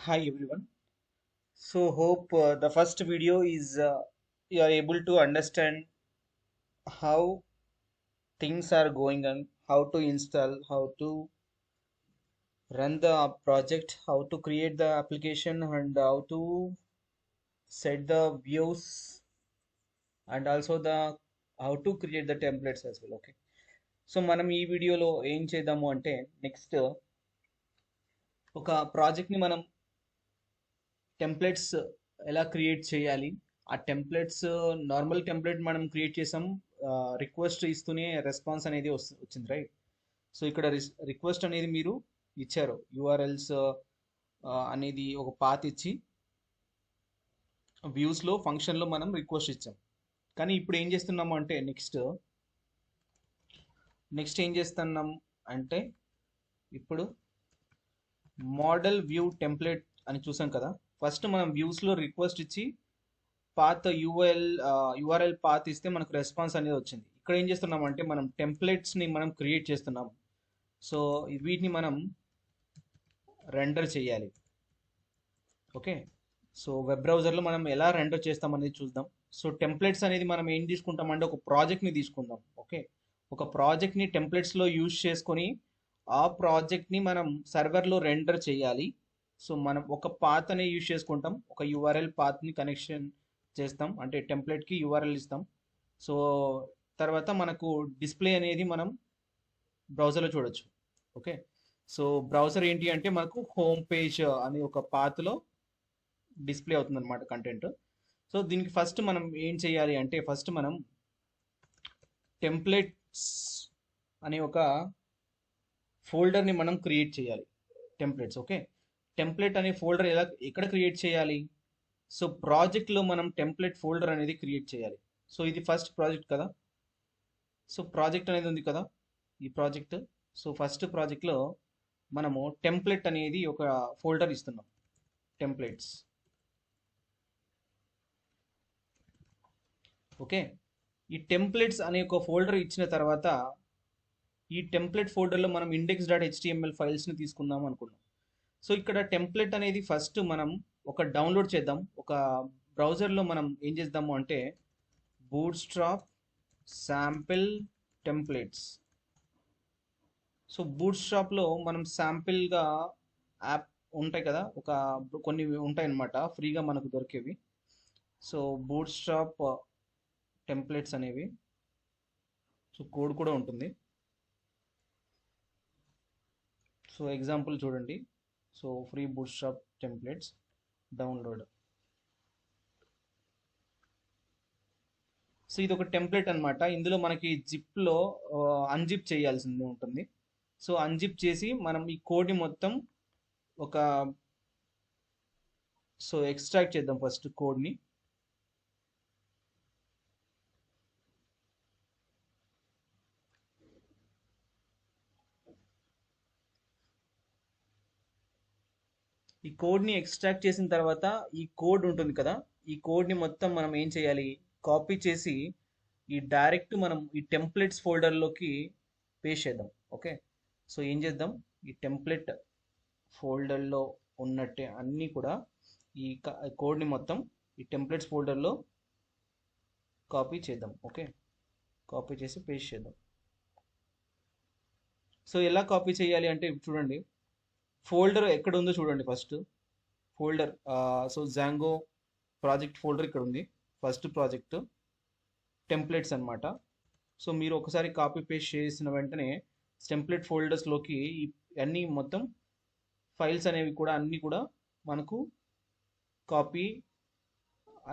Hi everyone. So hope the first video is you are able to understand how things are going on, how to install, how to run the project, how to create the application, and how to set the views, and also the how to create the templates as well. Okay. So మనం ఈ వీడియోలో ఏం చేద్దాము అంటే next ఒక ప్రాజెక్ట్ని మనం templates ఎలా క్రియేట్ చేయాలి. ఆ టెంప్లెట్స్ నార్మల్ టెంప్లెట్ మనం క్రియేట్ చేసాం, రిక్వెస్ట్ ఇస్తూనే రెస్పాన్స్ అనేది వచ్చింది, రైట్? సో ఇక్కడ రిక్వెస్ట్ అనేది మీరు ఇచ్చారు, యూఆర్ఎల్స్ అనేది ఒక పాత్ ఇచ్చి వ్యూస్లో ఫంక్షన్లో మనం రిక్వెస్ట్ ఇచ్చాం. కానీ ఇప్పుడు ఏం చేస్తున్నాము అంటే నెక్స్ట్ ఏం చేస్తున్నాం అంటే ఇప్పుడు మోడల్ వ్యూ టెంప్లెట్ అని చూసాం కదా. ఫస్ట్ మనం వ్యూస్లో రిక్వెస్ట్ ఇచ్చి పాత్ యూఆర్ఎల్ పాత్ ఇస్తే మనకు రెస్పాన్స్ అనేది వచ్చింది. ఇక్కడ ఏం చేస్తున్నాం అంటే మనం టెంప్లెట్స్ని మనం క్రియేట్ చేస్తున్నాం. సో వీటిని మనం రెండర్ చేయాలి. ఓకే. సో వెబ్ బ్రౌజర్లో మనం ఎలా రెండర్ చేస్తాం అనేది చూద్దాం. సో టెంప్లెట్స్ అనేది మనం ఏం తీసుకుంటాం అంటే ఒక ప్రాజెక్ట్ని తీసుకుందాం. ఓకే. ఒక ప్రాజెక్ట్ని టెంప్లెట్స్లో యూజ్ చేసుకొని ఆ ప్రాజెక్ట్ని మనం సర్వర్లో రెండర్ చేయాలి. సో మనం ఒక పాత్ అనే యూజ్ చేసుకుంటాం, ఒక యూఆర్ఎల్ పాత్ని కనెక్షన్ చేస్తాం, అంటే టెంప్లెట్కి యూఆర్ఎల్ ఇస్తాం. సో తర్వాత మనకు డిస్ప్లే అనేది మనం బ్రౌజర్లో చూడొచ్చు. ఓకే. సో బ్రౌజర్ ఏంటి అంటే మనకు హోమ్ పేజ్ అని ఒక పాత్లో డిస్ప్లే అవుతుంది అనమాట కంటెంట్. సో దీనికి ఫస్ట్ మనం ఏం చేయాలి అంటే ఫస్ట్ మనం టెంప్లెట్స్ అనే ఒక ఫోల్డర్ని మనం క్రియేట్ చేయాలి. టెంప్లెట్స్. ఓకే. టెంప్లెట్ అనే ఫోల్డర్ ఎక్కడ క్రియేట్ చేయాలి? సో ప్రాజెక్ట్లో మనం టెంప్లెట్ ఫోల్డర్ అనేది క్రియేట్ చేయాలి. సో ఇది ఫస్ట్ ప్రాజెక్ట్ కదా. సో ప్రాజెక్ట్ అనేది ఉంది కదా, ఈ ప్రాజెక్ట్. సో ఫస్ట్ ప్రాజెక్ట్లో మనము టెంప్లెట్ అనేది ఒక ఫోల్డర్ ఇస్తున్నాం, టెంప్లెట్స్. ఓకే. ఈ టెంప్లెట్స్ అనే ఒక ఫోల్డర్ ఇచ్చిన తర్వాత ఈ టెంప్లెట్ ఫోల్డర్లో మనం index.html ఫైల్స్ని తీసుకుందాం అనుకున్నాం. సో ఇక్కడ టెంప్లెట్ అనేది ఫస్ట్ మనం ఒక డౌన్లోడ్ చేద్దాం. ఒక బ్రౌజర్లో మనం ఏం చేద్దాము అంటే బూట్స్ట్రాప్ శాంపిల్ టెంప్లెట్స్. సో బూట్స్ట్రాప్లో మనం శాంపిల్గా యాప్ ఉంటాయి కదా, కొన్ని ఉంటాయి అన్నమాట ఫ్రీగా మనకు దొరికేవి. సో బూట్స్ట్రాప్ టెంప్లెట్స్ అనేవి, సో కోడ్ కూడా ఉంటుంది. సో ఎగ్జాంపుల్ చూడండి. So free bootstrap templates download. So ఇది ఒక టెంప్లెట్ అనమాట. ఇందులో మనకి జిప్లో అన్జిప్ చేయాల్సింది ఉంటుంది. సో అన్జిప్ చేసి మనం ఈ కోడ్ని మొత్తం ఒక ఎక్స్ట్రాక్ట్ చేద్దాం ఫస్ట్ కోడ్ని. ఈ కోడ్ని ఎక్స్ట్రాక్ట్ చేసిన తర్వాత ఈ కోడ్ ఉంటుంది కదా, ఈ కోడ్ని మొత్తం మనం ఏం చేయాలి, కాపీ చేసి ఈ డైరెక్ట్ మనం ఈ టెంప్లెట్స్ ఫోల్డర్లోకి పేస్ట్ చేద్దాం. ఓకే. సో ఏం చేద్దాం, ఈ టెంప్లెట్ ఫోల్డర్లో ఉన్నట్టే అన్నీ కూడా ఈ కోడ్ని మొత్తం ఈ టెంప్లెట్స్ ఫోల్డర్లో కాపీ చేద్దాం. ఓకే. కాపీ చేసి పేస్ట్ చేద్దాం. సో ఎలా కాపీ చేయాలి అంటే చూడండి, ఫోల్డర్ ఎక్కడ ఉందో చూడండి first. Folder so Django project folder ఇక్కడ ఉంది. ఫస్ట్ ప్రాజెక్ట్ టెంప్లెట్స్ అనమాట. సో మీరు ఒకసారి కాపీ పేస్ట్ చేసిన వెంటనే టెంప్లెట్ ఫోల్డర్స్లోకి అన్నీ మొత్తం ఫైల్స్ అనేవి కూడా అన్నీ కూడా మనకు కాపీ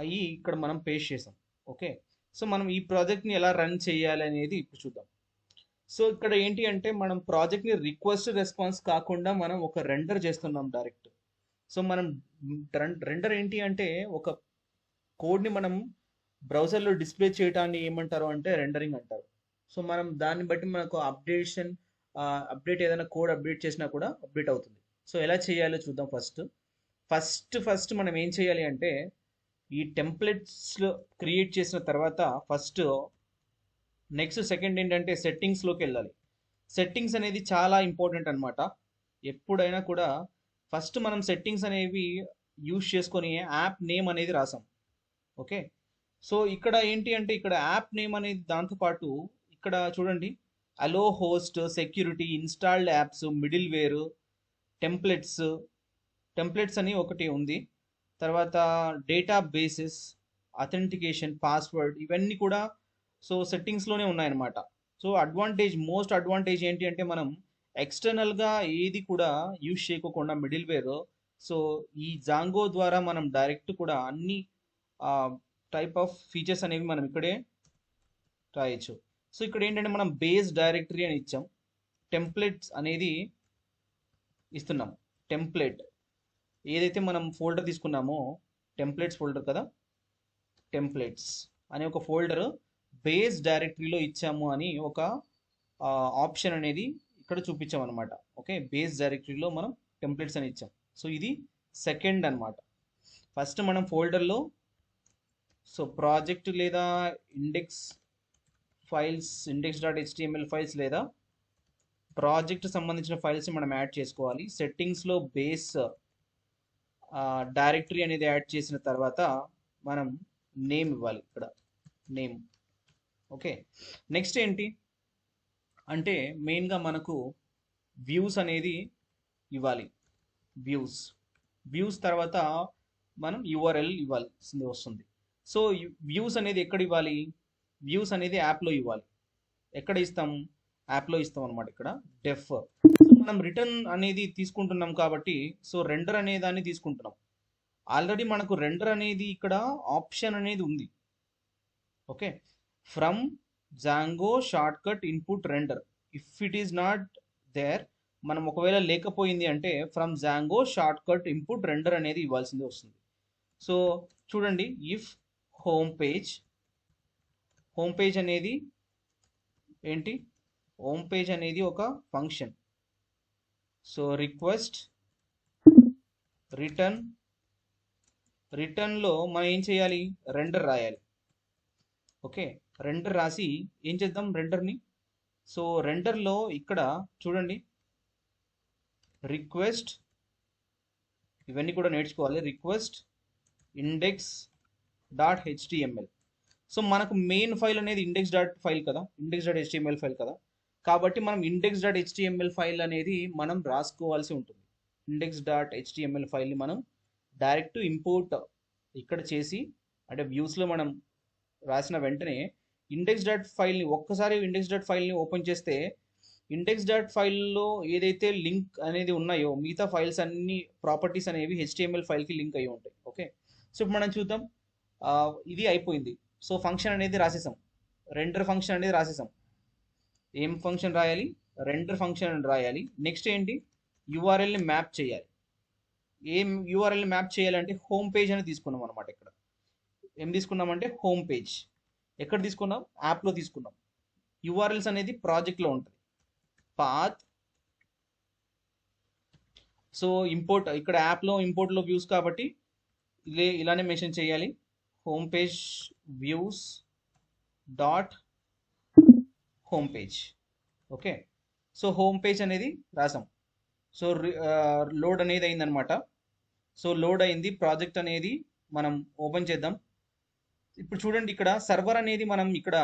అయ్యి ఇక్కడ మనం పేస్ట్ చేసాం. ఓకే. సో మనం ఈ ప్రాజెక్ట్ని ఎలా రన్ చేయాలి అనేది ఇప్పుడు చూద్దాం. సో ఇక్కడ ఏంటి అంటే మనం ప్రాజెక్ట్ని రిక్వెస్ట్ రెస్పాన్స్ కాకుండా మనం ఒక రెండర్ చేస్తున్నాం డైరెక్ట్. సో మనం రెండర్ ఏంటి అంటే ఒక కోడ్ని మనం బ్రౌజర్లో డిస్ప్లే చేయడాన్ని ఏమంటారు అంటే రెండరింగ్ అంటారు. సో మనం దాన్ని బట్టి మనకు అప్డేట్ ఏదైనా కోడ్ అప్డేట్ చేసినా కూడా అప్డేట్ అవుతుంది. సో ఎలా చేయాలో చూద్దాం. ఫస్ట్ మనం ఏం చేయాలి అంటే ఈ టెంప్లెట్స్లో క్రియేట్ చేసిన తర్వాత సెకండ్ ఏంటంటే సెట్టింగ్స్లోకి వెళ్ళాలి. సెట్టింగ్స్ అనేది చాలా ఇంపార్టెంట్ అనమాట. ఎప్పుడైనా కూడా ఫస్ట్ మనం సెట్టింగ్స్ అనేవి యూజ్ చేసుకొని యాప్ నేమ్ అనేది రాసాం. ఓకే, సో ఇక్కడ ఏంటి అంటే ఇక్కడ యాప్ నేమ్ అనేది దాంతోపాటు ఇక్కడ చూడండి, allowed host, security, installed apps, middleware, templates, templates అని ఒకటి ఉంది. తర్వాత డేటా బేసెస్, అథెంటికేషన్, పాస్వర్డ్, ఇవన్నీ కూడా సో సెట్టింగ్స్లోనే ఉన్నాయన్నమాట. సో మోస్ట్ అడ్వాంటేజ్ ఏంటి అంటే మనం ఎక్స్టర్నల్గా ఏది కూడా యూజ్ చేయకోకుండా మిడిల్ వేర్, సో ఈ జాంగో ద్వారా మనం డైరెక్ట్ కూడా అన్ని టైప్ ఆఫ్ ఫీచర్స్ అనేవి మనం ఇక్కడే రాయొచ్చు. సో ఇక్కడ ఏంటంటే మనం బేస్ డైరెక్టరీ అని ఇచ్చాం, టెంప్లెట్స్ అనేది ఇస్తున్నాం. టెంప్లెట్ ఏదైతే మనం ఫోల్డర్ తీసుకున్నామో, టెంప్లెట్స్ ఫోల్డర్ కదా, టెంప్లెట్స్ అనే ఒక ఫోల్డర్ బేస్ డైరెక్టరీలో ఇచ్చాము అని ఒక ఆప్షన్ అనేది ఇక్కడ చూపించాం అనమాట. ఓకే, బేస్ డైరెక్టరీలో మనం టెంప్లెట్స్ అని ఇచ్చాం. సో ఇది సెకండ్ అనమాట. ఫస్ట్ మనం ఫోల్డర్లో సో ప్రాజెక్ట్ లేదా ఇండెక్స్ ఫైల్స్, index.html ఫైల్స్ లేదా ప్రాజెక్ట్ సంబంధించిన ఫైల్స్ని మనం యాడ్ చేసుకోవాలి. సెట్టింగ్స్లో బేస్ డైరెక్టరీ అనేది యాడ్ చేసిన తర్వాత మనం నేమ్ ఇవ్వాలి, ఇక్కడ నేమ్. ఓకే, నెక్స్ట్ ఏంటి అంటే మెయిన్గా మనకు వ్యూస్ అనేది ఇవ్వాలి. వ్యూస్ తర్వాత మనం యూఆర్ఎల్ ఇవ్వాల్సింది వస్తుంది. సో వ్యూస్ అనేది ఎక్కడ ఇవ్వాలి? వ్యూస్ అనేది యాప్లో ఇవ్వాలి. ఎక్కడ ఇస్తాం? యాప్లో ఇస్తాం అనమాట. ఇక్కడ డెఫ్ మనం రిటర్న్ అనేది తీసుకుంటున్నాం కాబట్టి సో రెండర్ అనే దాన్ని తీసుకుంటున్నాం. ఆల్రెడీ మనకు రెండర్ అనేది ఇక్కడ ఆప్షన్ అనేది ఉంది. Okay, from Django short cut input render, if it is not there, మనం ఒకవేళ లేకపోయింది అంటే from Django short cut input render అనేది ఇవ్వాల్సింది వస్తుంది. సో చూడండి, ఇఫ్ హోమ్ పేజ్ అనేది ఏంటి? హోమ్ పేజ్ అనేది ఒక ఫంక్షన్. సో రిక్వెస్ట్ రిటర్న్లో మనం ఏం చేయాలి? రెండర్ రాయాలి. ఓకే, రెండర్ రాసి ఏం చేద్దాం రెండర్ని? సో రెండర్లో ఇక్కడ చూడండి, రిక్వెస్ట్, ఇవన్నీ కూడా నేర్చుకోవాలి. Request index.html. సో మనకు మెయిన్ ఫైల్ అనేది index.html ఫైల్ కదా, కాబట్టి మనం index.html ఫైల్ అనేది మనం రాసుకోవాల్సి ఉంటుంది. index.html ఫైల్ని మనం డైరెక్ట్ ఇంపోర్ట్ ఇక్కడ చేసి, అంటే వ్యూస్లో మనం రాసిన వెంటనే ఒక్కసారి index.ఫైల్ని ఓపెన్ చేస్తే index.ఫైల్లో ఏదైతే లింక్ అనేది ఉన్నాయో మిగతా ఫైల్స్ అన్ని ప్రాపర్టీస్ అనేవి HTML ఫైల్కి లింక్ అయ్యి ఉంటాయి. ఓకే, సో ఇప్పుడు మనం చూద్దాం. ఇది అయిపోయింది. సో ఫంక్షన్ అనేది రాసేసాం, రెండర్ ఫంక్షన్ అనేది రాసేసాం. ఏం ఫంక్షన్ రాయాలి? రెండర్ ఫంక్షన్ రాయాలి. నెక్స్ట్ ఏంటి? యూఆర్ఎల్ని మ్యాప్ చేయాలి. ఏం యూఆర్ఎల్ని మ్యాప్ చేయాలంటే హోమ్ పేజ్ అని తీసుకున్నాం అనమాట. ఇక్కడ ఏం తీసుకున్నామంటే హోమ్ పేజ్. ఎక్కడ తీసుకున్నాం? యాప్లో తీసుకున్నాం. యూఆర్ఎల్స్ అనేది ప్రాజెక్ట్లో ఉంటుంది. పాత్, సో ఇంపోర్ట్, ఇక్కడ యాప్లో ఇంపోర్ట్లో వ్యూస్ కాబట్టి ఇలానే మెన్షన్ చేయాలి. Home page views dot home page. Okay, so home page అనేది రాసాం. సో లోడ్ అనేది అయిందనమాట. సో లోడ్ అయింది. ప్రాజెక్ట్ అనేది మనం ఓపెన్ చేద్దాం. ఇప్పుడు చూడండి, ఇక్కడ సర్వర్ అనేది మనం ఇక్కడ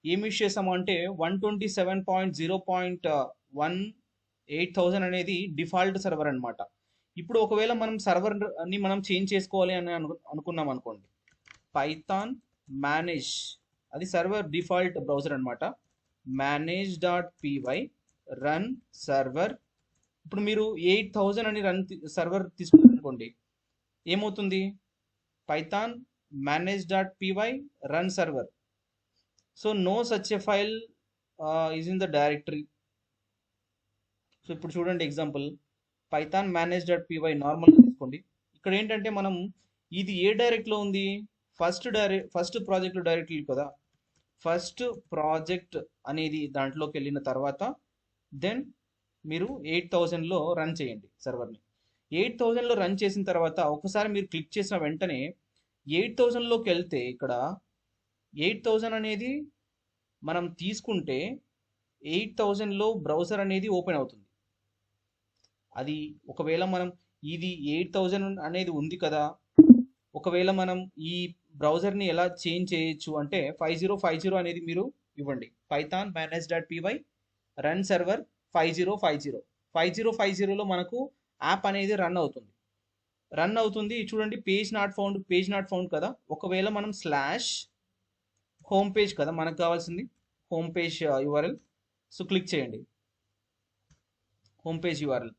ఏం యూజ్ చేసాము అంటే 127.0.18000 అనేది డిఫాల్ట్ సర్వర్ అనమాట. ఇప్పుడు ఒకవేళ మనం సర్వర్ని మనం చేంజ్ చేసుకోవాలి అని అనుకున్నాం అనుకోండి, పైథాన్ మేనేజ్, అది సర్వర్ డిఫాల్ట్ బ్రౌజర్ అనమాట, manage.py రన్ సర్వర్. ఇప్పుడు మీరు 8000 అని సర్వర్ తీసుకున్నారనుకోండి, ఏమవుతుంది? Python manage.py run server. So no such a file is in the directory. So ఇప్పుడు చూడండి ఎగ్జాంపుల్, పైథాన్ manage.py నార్మల్గా తీసుకోండి. ఇక్కడ ఏంటంటే మనం ఇది ఏ డైరెక్ట్లో ఉంది? ఫస్ట్ ప్రాజెక్ట్ డైరెక్టరీ కదా. ఫస్ట్ ప్రాజెక్ట్ అనేది దాంట్లోకి వెళ్ళిన తర్వాత దెన్ మీరు 8000లో రన్ చేయండి సర్వర్ని. 8000లో రన్ చేసిన తర్వాత ఒకసారి మీరు క్లిక్ చేసిన వెంటనే 8000లోకి వెళ్తే ఇక్కడ 8000 అనేది మనం తీసుకుంటే 8000లో బ్రౌజర్ అనేది ఓపెన్ అవుతుంది. అది ఒకవేళ మనం ఇది 8000 అనేది ఉంది కదా, ఒకవేళ మనం ఈ బ్రౌజర్ని ఎలా చేంజ్ చేయొచ్చు అంటే 5050 అనేది మీరు ఇవ్వండి. Python manage.py run server 5050. 5050లో మనకు యాప్ అనేది రన్ అవుతుంది. చూడండి, పేజ్ నాట్ ఫౌండ్ కదా. ఒకవేళ మనం స్లాష్ హోమ్ పేజ్ కదా మనకు కావాల్సింది, home page URL. So click చేయండి హోమ్ పేజ్ యూఆర్ఎల్.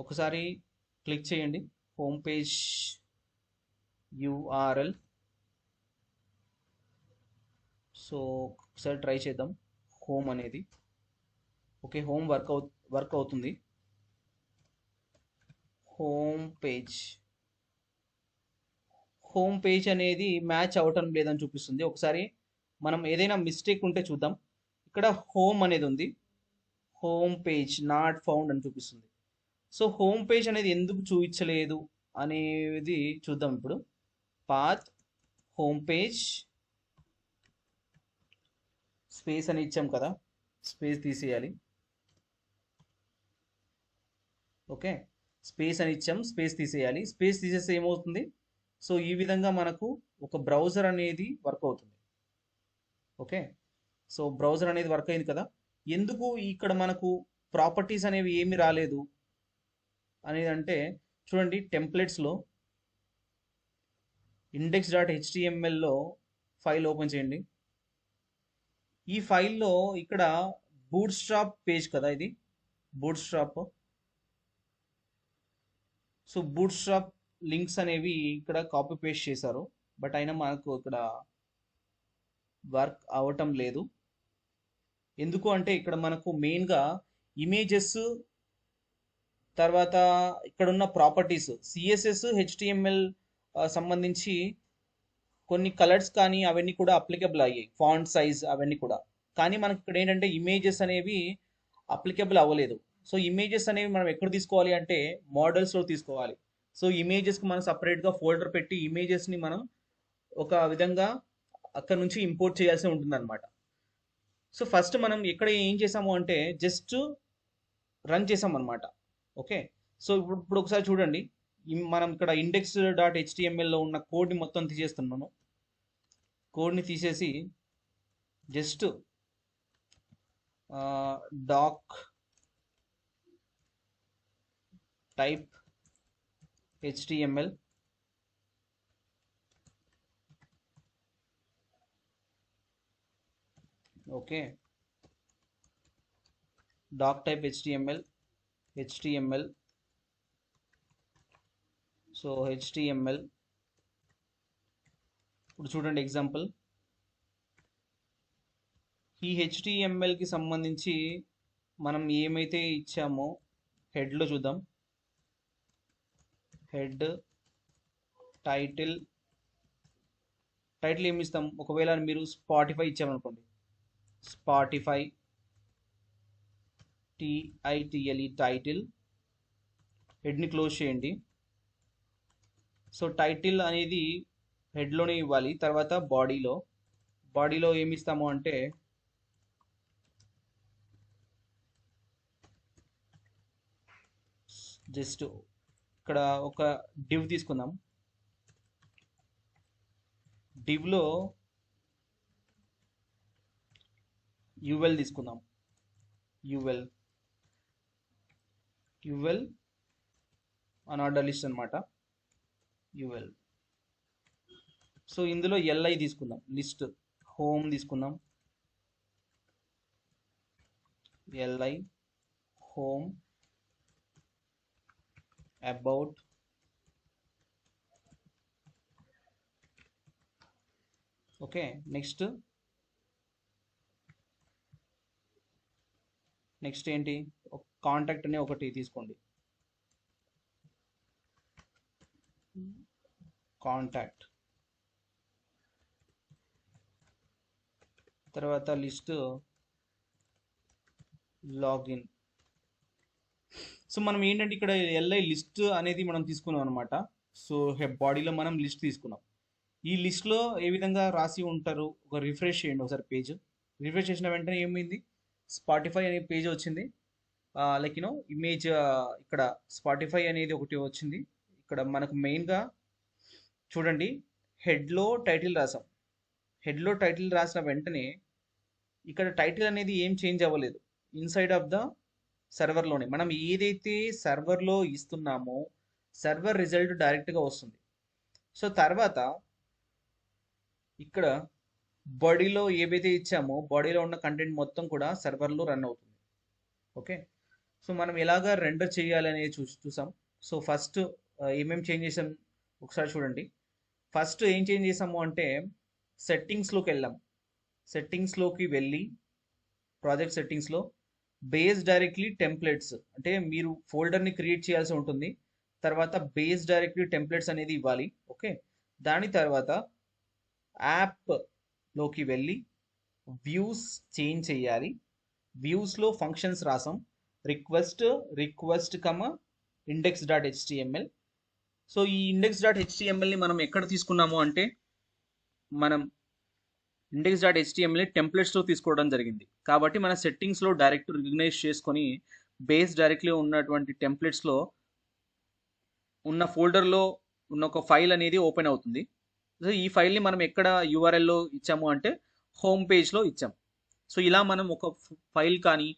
ఒకసారి క్లిక్ చేయండి హోమ్ పేజ్ యూఆర్ఎల్. సో ఒకసారి ట్రై చేద్దాం హోమ్ అనేది. ఓకే, హోమ్ వర్క్ అవుతుంది. హోమ్ పేజ్ అనేది మ్యాచ్ అవటం లేదని చూపిస్తుంది. ఒకసారి మనం ఏదైనా మిస్టేక్ ఉంటే చూద్దాం. ఇక్కడ హోమ్ అనేది ఉంది, హోమ్ పేజ్ నాట్ ఫౌండ్ అని చూపిస్తుంది. సో హోమ్ పేజ్ అనేది ఎందుకు చూపించలేదు అనేది చూద్దాం ఇప్పుడు. పాత్ హోమ్ పేజ్ స్పేస్ అని ఇచ్చాం కదా, స్పేస్ తీసేయాలి. ఓకే, స్పేస్ అని ఇచ్చాం, స్పేస్ తీసేయాలి. స్పేస్ తీసేస్తే ఏమవుతుంది, సో ఈ విధంగా మనకు ఒక బ్రౌజర్ అనేది వర్క్ అవుతుంది. ఓకే, సో బ్రౌజర్ అనేది వర్క్ అయింది కదా. ఎందుకు ఇక్కడ మనకు ప్రాపర్టీస్ అనేవి ఏమి రాలేదు అనేది అంటే, చూడండి టెంప్లెట్స్లో index.htmlలో ఫైల్ ఓపెన్ చేయండి. ఈ ఫైల్లో ఇక్కడ బూట్స్ట్రాప్ పేజ్ కదా, ఇది బూట్స్ట్రాప్. సో బూట్స్ట్రాప్ లింక్స్ అనేవి ఇక్కడ కాపీ పేస్ట్ చేశారు, బట్ అయినా మనకు ఇక్కడ వర్క్ అవటం లేదు. ఎందుకు అంటే ఇక్కడ మనకు మెయిన్గా ఇమేజెస్, తర్వాత ఇక్కడ ఉన్న ప్రాపర్టీస్ సిఎస్ఎస్ హెచ్టిఎంఎల్ సంబంధించి కొన్ని కలర్స్ కానీ అవన్నీ కూడా అప్లికబుల్ అయ్యాయి, ఫాంట్ సైజ్ అవన్నీ కూడా. కానీ మనకి ఇక్కడ ఏంటంటే ఇమేజెస్ అనేవి అప్లికబుల్ అవ్వలేదు. సో ఇమేజెస్ అనేవి మనం ఎక్కడ తీసుకోవాలి అంటే మోడల్స్లో తీసుకోవాలి. సో ఇమేజెస్కి మనం సపరేట్గా ఫోల్డర్ పెట్టి ఇమేజెస్ని మనం ఒక విధంగా అక్కడ నుంచి ఇంపోర్ట్ చేయాల్సి ఉంటుంది అనమాట. సో ఫస్ట్ మనం ఇక్కడ ఏం చేసాము అంటే జస్ట్ రన్ చేసాం అనమాట. ఓకే, సో ఇప్పుడు ఒకసారి చూడండి, మనం ఇక్కడ index.htmlలో ఉన్న కోడ్ని మొత్తం తీసేస్తున్నాను. కోడ్ని తీసేసి just doc type HTML. Okay, doc type HTML. So HTML. ఇప్పుడు చూడండి ఎగ్జాంపుల్, ఈ HTMLకి సంబంధించి మనం ఏమైతే ఇచ్చామో హెడ్లో చూద్దాం. హెడ్ టైటిల్ ఏమి ఇస్తాం, ఒకవేళ మీరు స్పాటిఫై ఇచ్చామనుకోండి, స్పాటిఫై TITLE టైటిల్. హెడ్ని క్లోజ్ చేయండి. సో టైటిల్ అనేది హెడ్లోనే ఇవ్వాలి. తర్వాత బాడీలో ఏమి ఇస్తాము అంటే జస్ట్ ఇక్కడ ఒక డివ్ తీసుకుందాం. డివ్లో UL తీసుకుందాం. UL అనార్డర్ లిస్ట్ అనమాట, UL. సో ఇందులో LI తీసుకుందాం, లిస్ట్. హోమ్ తీసుకుందాం, LI home. About, okay. Next ఏంటి, కాంటాక్ట్ అనే ఒకటి తీసుకోండి, కాంటాక్ట్. తర్వాత లిస్ట్, లాగిన్. సో మనం ఏంటంటే ఇక్కడ LI లిస్ట్ అనేది మనం తీసుకున్నాం అనమాట. సో బాడీలో మనం లిస్ట్ తీసుకున్నాం. ఈ లిస్ట్లో ఏ విధంగా రాసి ఉంటారు, ఒక రిఫ్రెష్ చేయండి ఒకసారి పేజ్. రిఫ్రెష్ చేసిన వెంటనే ఏమైంది, స్పాటిఫై అనే పేజ్ వచ్చింది. లైక్ ఇమేజ్ ఇక్కడ స్పాటిఫై అనేది ఒకటి వచ్చింది. ఇక్కడ మనకు మెయిన్గా చూడండి, హెడ్లో టైటిల్ రాసాం. హెడ్లో టైటిల్ రాసిన వెంటనే ఇక్కడ టైటిల్ అనేది ఏం చేంజ్ అవ్వలేదు. ఇన్సైడ్ ఆఫ్ ద సర్వర్లోనే మనం ఏదైతే సర్వర్లో ఇస్తున్నామో సర్వర్ రిజల్ట్ డైరెక్ట్గా వస్తుంది. సో తర్వాత ఇక్కడ బాడీలో ఏవైతే ఇచ్చామో బాడీలో ఉన్న కంటెంట్ మొత్తం కూడా సర్వర్లో రన్ అవుతుంది. ఓకే, సో మనం ఎలాగా రెండర్ చేయాలి అనేది చూసాం. సో ఫస్ట్ ఏమేమి చేంజ్ చేసాం ఒకసారి చూడండి. ఫస్ట్ ఏం చేంజ్ చేసాము అంటే సెట్టింగ్స్లోకి వెళ్ళాం. సెట్టింగ్స్లోకి వెళ్ళి ప్రాజెక్ట్ సెట్టింగ్స్లో బేస్ డైరెక్ట్లీ టెంప్లెట్స్ అంటే మీరు ఫోల్డర్ని క్రియేట్ చేయాల్సి ఉంటుంది. తర్వాత బేస్ డైరెక్ట్లీ టెంప్లెట్స్ అనేది ఇవ్వాలి. ఓకే, దాని తర్వాత యాప్లోకి వెళ్ళి వ్యూస్ చేంజ్ చేయాలి. వ్యూస్లో ఫంక్షన్స్ రాసాం, రిక్వెస్ట్ index.html. సో ఈ index.htmlని మనం ఎక్కడ తీసుకున్నాము అంటే మనం index.html టెంప్లెట్స్లో తీసుకోవడం జరిగింది. కాబట్టి మన సెట్టింగ్స్లో డైరెక్ట్ రికగ్నైజ్ చేసుకొని బేస్ డైరెక్ట్లీ ఉన్నటువంటి టెంప్లెట్స్లో ఉన్న ఫోల్డర్లో ఉన్న ఒక ఫైల్ అనేది ఓపెన్ అవుతుంది. సో ఈ ఫైల్ని మనం ఎక్కడ యూఆర్ఎల్లో ఇచ్చాము అంటే హోమ్ పేజ్లో ఇచ్చాము. సో ఇలా మనం ఒక ఫైల్ కానీ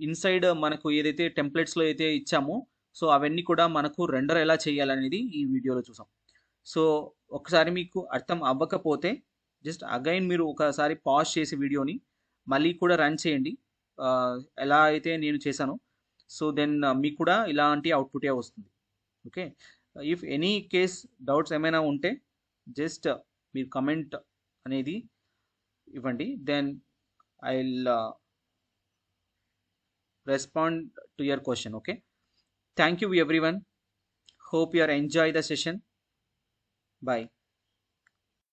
ఇన్సైడ్ మనకు ఏదైతే టెంప్లెట్స్లో అయితే ఇచ్చామో సో అవన్నీ కూడా మనకు రెండర్ ఎలా చేయాలనేది ఈ వీడియోలో చూసాం. సో ఒకసారి మీకు అర్థం అవ్వకపోతే జస్ట్ అగైన్ మీరు ఒకసారి పాజ్ చేసి వీడియోని మళ్ళీ కూడా రన్ చేయండి ఎలా అయితే నేను చేశానో. సో దెన్ మీకు కూడా ఇలాంటి అవుట్పుటే వస్తుంది. Okay, if any case doubts ఏమైనా ఉంటే జస్ట్ మీరు కమెంట్ అనేది ఇవ్వండి. Then I will respond to your question. Okay, thank you everyone, hope you are enjoy the session. Bye.